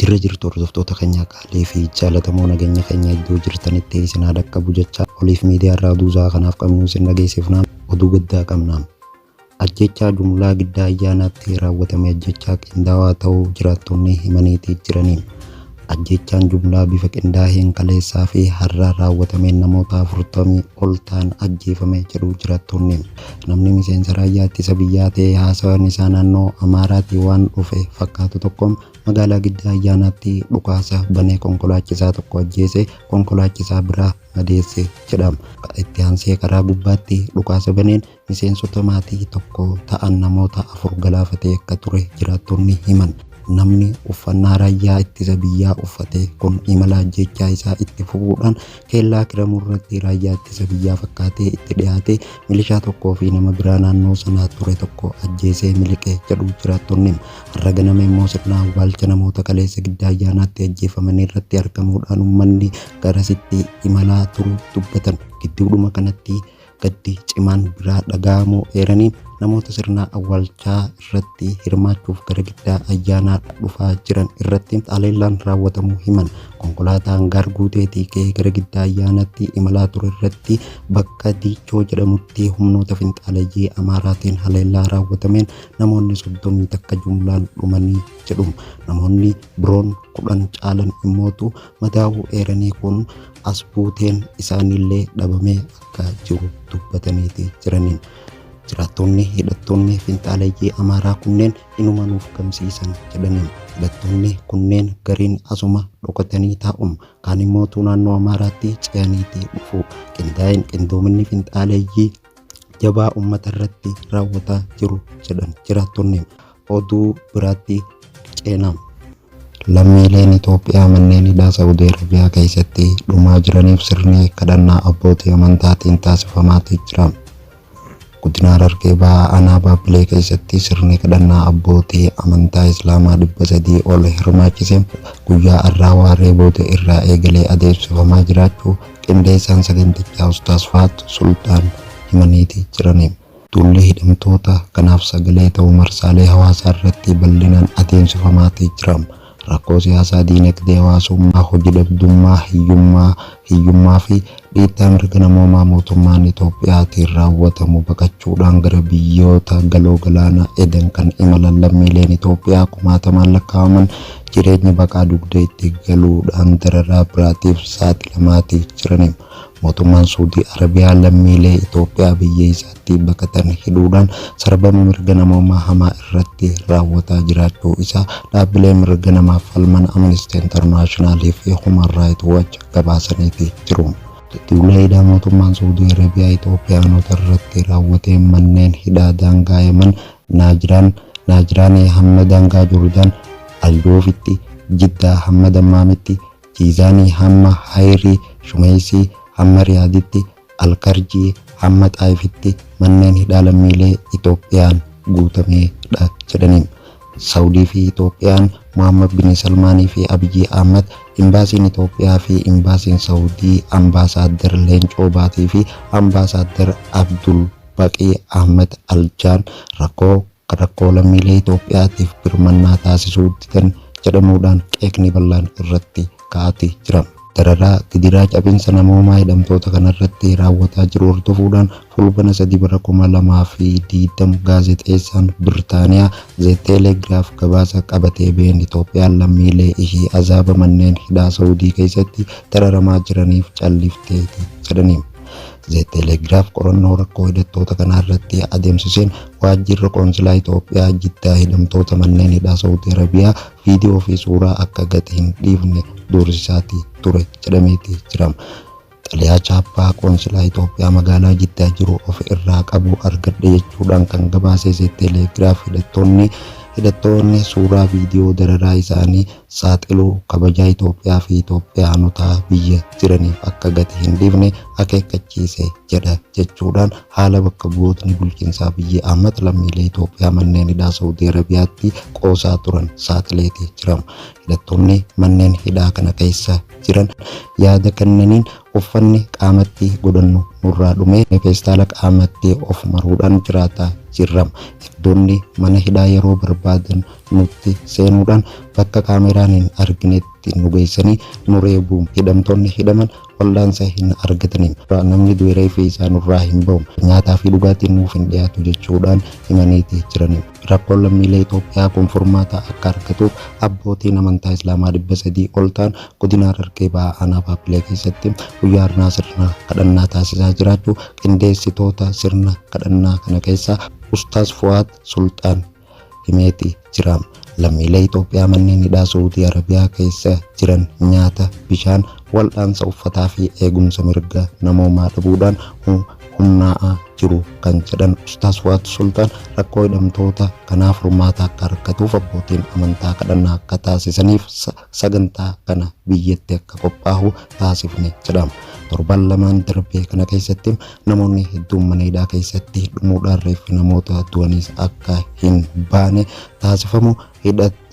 Jirra jirtu hordoftoota keenya qaalii fi jaallatamoo nageenya keenya iddoo jirtanitti isin haadha qabu jecha oliif miidiyaa irraa duusaa kanaaf qabnu isin dhageessifnaan oduu guddaa qabnaan. Ajjechaa jumlaa giddaa ayyaanaatti raawwatame ajjechaa qindaawaa ta'uu jiraattonni himaniitii jiraniin. Ajjechaan jumlaa bifa qindaa'een kaleessaa fi har'a raawwatameen namoota 40 ol ta'an ajjeefame jedhu jiraattonni. Namni miseensa raayyaa ittisa biyyaa ta'e haasawaan isaa naannoo Amaaraatti waan dhufe fakkaatu tokkoon magaalaa giddaa ayyaanaatti dhukaasa banee konkolaachisaa tokko ajjeese konkolaachisaa biraa madeesse jedhama. Itti aansee karaa gubbaatti dhukaasa baneen miseensota maatii tokko ta'an namoota 4 galaafatee akka ture jiraattonni himan. Namni uffannaa raayyaa ittisa biyyaa uffate kun imala ajjechaa isaa itti fufuudhaan keellaa kiramuu irratti raayyaa ittisa biyyaa fakkaatee itti dhiyaate milishaa tokkoo fi nama biraa naannoo sanaa ture tokko ajjeesee miliqee jedhu jiraattonni. Har'a ganama immoo sirna awwaalcha namoota kaleessa giddaa ayyaanaatti ajjeefaman irratti argamuudhaan uummanni garasitti imalaa turu dubbatan. Gidduudhuma kanatti gaddi cimaan biraa dhaga'amuu eeraniin namoota sirna awwaalchaa irratti hirmaachuuf gara giddaa ayyaanaa dhufaa jiran irratti haleellaan raawwatamuu himan. Konkolaataan gaarguuteetii ka'ee gara giddaa ayyaanaatti imalaa ture irratti bakka Diichoo jedhamutti humnoota finxaaleeyyii Amaaraatiin haleellaa raawwatameen namoonni 30 takka jumlaan dhumanii jedhu. Namoonni biroon 10 caalan immootu madaa'uu eeranii kun as buuteen isaaniillee dhabamee akka jiru dubbataniiti jiraniin. Jiraattonni hidhattoonni finxaaleeyyii Amaaraa kunneen inuma nuuf gamsiisan jedhaniin. Hidhattoonni kunneen gariin asuma dhokatanii taa'um kaan immoo naannoo Amaaraatti ce'aniiti dhufu. Qindaa'een qindoominni finxaaleeyyii jabaa uummata irratti raawwataa jiru jedhan jiraattonni. Oduu biraatti ceenam. Lammiileen Itoophiyaa manneen hidhaa Saawudii Arabiyaa keessatti dhumaa jiraniif sirni kadhannaa abbootii amantaatiin taasifamaa jira. Godina Harargee Bahaa aanaa Baabbilee keessatti sirni kadhannaa abbootii amantaa Islaamaa 300 ol hirmaachiseen guyyaa har'aa waaree booda irraa eegalee adeemsifamaa jiraachuu qindeessaan sagantichaa Ustaaz Faat Sultaan himaniiti jirani. Duulli hidhamtoota kanaaf sagalee ta'uu marsaalee hawaasaa irratti bal'inaan adeemsifamaa jira. Rakkoo siyaasaa, diinagdee, hawaasummaa, hojii dhabdummaa, hiyyummaa fi dhiittaa mirga namoomaa mootummaan Itoophiyaatiin raawwatamu baqachuudhaan gara biyyoota galoo galaana Eden kan imalan lammiileen Itoophiyaa kumaatamaan lakkaa'aman jireenya baqaa dugda itti galuudhaan dararaa biraatiif saaxilamaa jirani. Mootummaan Saawudii Arabiyaa lammiilee Itoophiyaa biyya isaatti baqatan hidhuudhaan sarbama mirga namoomaa hamaa irratti raawwataa jiraachuu isaa dhaabbilee mirga namaaf falman Amnesty International fi Human Rights Watch gabaasaniiti jiru. Duula hidhaa mootummaan Saawudii Arabiyaa Itoophiyaanota irratti raawwatee manneen hidhaa daangaa Yemen Naajiraan hamma daangaa Joordaan, Aldoofitti, Jiddaa hamma Dammaamitti, Jiizaanii hamma Hayrii, Shumeesii hamma Riyaaditti, Alkarjii hamma Xaayifitti manneen hidhaa lammiilee Itoophiyaan guutameedha jedhaniin. Saawudii fi Itoophiyaan Muhammad bin Salmaanii fi Abiyyi Ahmad, imbaasiin Itoophiyaa fi imbaasiin Saawudii, ambaasaaddar Leencoo Baatii fi ambaasaaddar Abdul Baqii Ahmad Aljaan rakkoo lammiilee Itoophiyaatiif birmannaa taasisuu didan jedhamuudhaan qeeqni bal'aan irratti ka'aati jira. Dararaa gidiraa cabinsa namoomaa hidhamtoota kanarratti raawwataa jiru hordofuudhaan fulbana 3 bara 2020 gaazexeessaan Birtaaniyaa The Telegraph gabaasa qabatee ba'een Itoophiyaan lammiilee ishii azaaba manneen hidhaa Saawudii keessatti dararamaa jiraniif callifteeti jedhaniin. The Telegraph qorannoo rakkoo hidhattoota kanarratti adeemsiseen waajjirri qoonsilaa Itoophiyaa Jiddaa hidhamtoota manneen hidhaa Saawudii Arabiyaa viidiyoo fi suuraa akka gadi hin dhiifne doorsisaati ture jedhameeti jira. Xaliyaa chaappaa qoonsilaa Itoophiyaa magaalaa Jiddaa jiru of irraa qabu argadhe jechuudhaan kan gabaase The Telegraph hidhattoonni suuraa viidiyoo dararaa isaanii saaxiluu kabajaa Itoophiyaa fi Itoophiyaanotaa biyya jiraniif akka gadi hin dhiifne akeekkachiise jedha jechuudhaan haala bakka bu'ootni bulchiinsaa Abiyyi Ahmad lammiilee Itoophiyaa manneen hidhaa Saawudii Arabiyaatti qoosaa turan saaxileeti jira. Hidhattoonni manneen hidhaa kana keessa jiran yaada kennaniin uffanni qaamatti godhannu nurraa dhume feestaala qaamatti of maruudhaan jiraataa jirra. Iddoonni mana hidhaa yeroo barbaadan nutti seenuudhaan bakka kaameraan hin arginetti nu geessanii nu reebu. Hidhamtoonni hidhaman wal'aansa hin argataniin namni du'e fi isaa nurraa hin ba'u nyaataa fi dhugaatiin nuuf hin dhiyaatu jechuudhaan himaniiti jirani. Rakkoon lammiilee Itoophiyaa kun furmaata akka argatuuf abbootiin amantaa Islaamaa 300 ol ta'an godina Harargee Bahaa aanaa Paappilee keessatti guyyaa har'aa sirna kadhannaa taasisaa jiraachuu qindeessitoota sirna kadhannaa kana keessaa Ustaaz Fuwaad Sultaan himeeti jira. Lammiilee Itoophiyaa manneen hidhaa Saudi Arabiyaa keessa jiran nyaata, bishaan, wal'aansa uffataa fi eegumsa mirga namoomaa dhabuudhaan humnaa'aa jiru kan jedhan Ustaaz Fuwaad Sultaan rakkoo hidhamtoota kanaaf furmaata akka argatuuf abbootiin amantaa kadhannaa akka taasisaniif sagantaa kana biyyatti akka qophaa'u taasifne jedhama. Torban lamaan darbee kana keessatti namoonni hedduun mana hidhaa keessatti dhumuudhaan reeffi namoota du'aniis akka hin baane taasifamu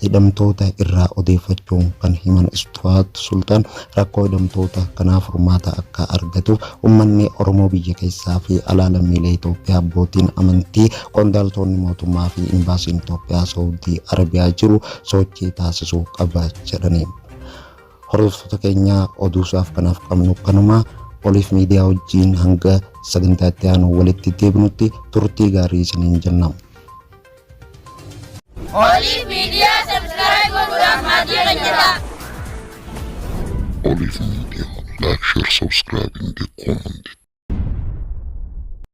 hidhamtoota irraa odeeffachuun kan himan Fuwaad Sultaan rakkoo hidhamtoota kanaaf furmaata akka argatuuf uummanni Oromoo biyya keessaa fi alaa lammiilee Itoophiyaa abbootiin amantii qondaaltonni mootummaa fi imbaasiin Itoophiyaa Saudi Arabiyaa jiru sochii taasisuu qaba jedhani. Hordoftoota keenya oduusaaf kanaaf qabnu kanuma. Oliif miidiyaa wajjin hanga sagantaatti aanu walitti deebinutti turtii gaarii isiniin jenna. Oliif miidiyaa subscribe godhuudhaaf maatii fayyada. Olive Media, like, share, subscribe, and comment.